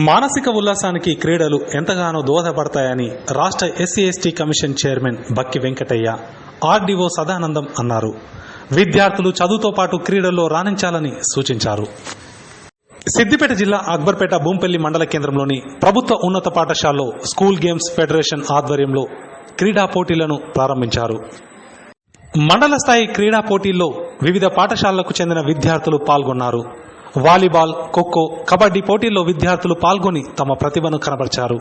మానసిక ఉల్లాసానికి క్రీడలు ఎంతగానో దోహదపడతాయని రాష్ట్ర ఎస్సీ ఎస్టీ కమిషన్ చైర్మన్ బక్కి వెంకటయ్య, ఆర్డీఓ సదానందం అన్నారు. విద్యార్థులు చదువుతో పాటు క్రీడల్లో రాణించాలని సూచించారు. సిద్దిపేట జిల్లా అక్బర్పేట భూంపల్లి మండల కేంద్రంలోని ప్రభుత్వ ఉన్నత పాఠశాలలో స్కూల్ గేమ్స్ ఫెడరేషన్ ఆధ్వర్యంలో క్రీడా పోటీలను ప్రారంభించారు. మండల స్థాయి క్రీడా పోటీల్లో వివిధ పాఠశాలలకు చెందిన విద్యార్థులు పాల్గొన్నారు. వాలీబాల్, ఖోఖో, కబడ్డీ పోటీల్లో విద్యార్థులు పాల్గొని తమ ప్రతిభను కనబరిచారు.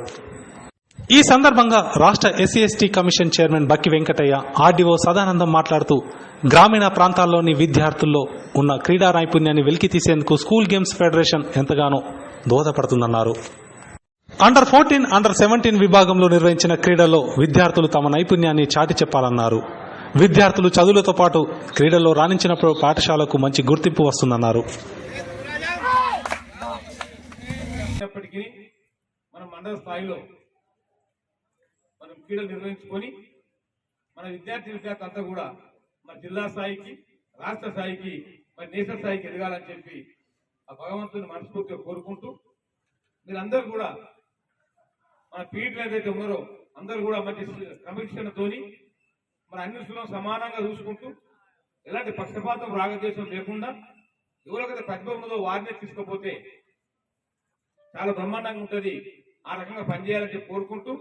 ఈ సందర్భంగా రాష్ట్ర ఎస్సీ ఎస్టీ కమిషన్ చైర్మన్ బక్కి వెంకటయ్య, ఆర్డీఓ సదానందం మాట్లాడుతూ గ్రామీణ ప్రాంతాల్లోని విద్యార్థుల్లో ఉన్న క్రీడా నైపుణ్యాన్ని వెలికి తీసేందుకు స్కూల్ గేమ్స్ ఫెడరేషన్ ఎంతగానో దోహదపడుతుందన్నారు. అండర్ 14, అండర్ 17 విభాగంలో నిర్వహించిన క్రీడల్లో విద్యార్థులు తమ నైపుణ్యాన్ని చాటి చెప్పాలన్నారు. విద్యార్థులు చదువులతో పాటు క్రీడల్లో రాణించినప్పుడు పాఠశాలకు మంచి గుర్తింపు వస్తుందన్నారు. మనం మండల స్థాయిలో మనం క్రీడలు నిర్వహించుకొని మన విద్యార్థి అంతా కూడా మన జిల్లా స్థాయికి, రాష్ట్ర స్థాయికి, మరి నేషనల్ స్థాయికి ఎదగాలని చెప్పి ఆ భగవంతుని మనస్ఫూర్తిగా కోరుకుంటూ, మీరందరూ కూడా మన పీటీలు ఏదైతే ఉన్నారో అందరూ కూడా మంచి క్రమశిక్షణతోని మన అన్నింటిలో సమానంగా చూసుకుంటూ, ఎలాంటి పక్షపాతం రాగద్వేషం లేకుండా ఎవరికైతే ప్రతిభ ఉన్నదో వారినే తీసుకపోతే చాలా బ్రహ్మాండంగా ఉంటుంది. ఆ రకంగా పనిచేయాలని చెప్పి కోరుకుంటూ,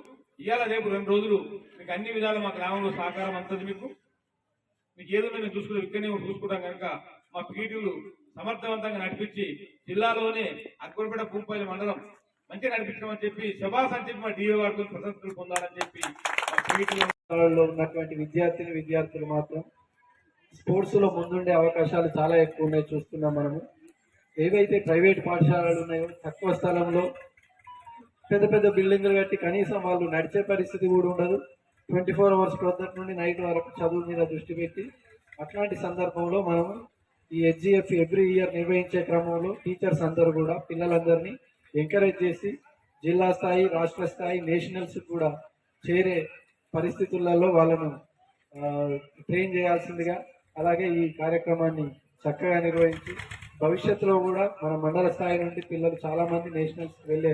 ఇవాళ రేపు 2 రోజులు మీకు అన్ని విధాలు మా గ్రామంలో సహకారం అంటుంది. మీకు ఏదో మేము చూసుకుంటాం, ఇక్కడనే చూసుకుంటాం కనుక మా పీటీలు సమర్థవంతంగా నడిపించి జిల్లాలోనే అక్బర్పేట భూంపల్లి మండలం మంచిగా నడిపించమని చెప్పి శభాస్ అని చెప్పి మా డిఓ గారితో ప్రశంసలు పొందాలని చెప్పి మా పీటీలో ఉన్నటువంటి విద్యార్థులు మాత్రం స్పోర్ట్స్ లో ముందుండే అవకాశాలు చాలా ఎక్కువ ఉన్నాయి. చూస్తున్నాం మనము. ఏవైతే ప్రైవేట్ పాఠశాలలు ఉన్నాయో తక్కువ స్థలంలో పెద్ద పెద్ద బిల్డింగ్లు కట్టి కనీసం వాళ్ళు నడిచే పరిస్థితి కూడా ఉండదు. 24 అవర్స్ పొద్దుటి నుండి నైట్ వరకు చదువు మీద దృష్టి పెట్టి, అట్లాంటి సందర్భంలో మనం ఈ హెచ్జిఎఫ్ ఎవ్రీ ఇయర్ నిర్వహించే క్రమంలో టీచర్స్ అందరూ కూడా పిల్లలందరినీ ఎంకరేజ్ చేసి జిల్లా స్థాయి, రాష్ట్ర స్థాయి, నేషనల్స్ కూడా చేరే పరిస్థితులలో వాళ్ళను ట్రైన్ చేయాల్సిందిగా, అలాగే ఈ కార్యక్రమాన్ని చక్కగా నిర్వహించి భవిష్యత్తులో కూడా మన మండల స్థాయి నుండి పిల్లలు చాలా మంది నేషనల్స్ వెళ్లే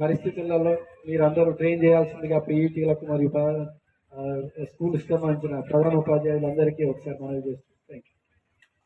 పరిస్థితులలో మీరందరూ ట్రైన్ చేయాల్సిందిగా పీఈటీలకు మరియు స్కూల్స్ సంబంధించిన ప్రధాన ఉపాధ్యాయులందరికీ ఒకసారి మనవి చేస్తున్నాం.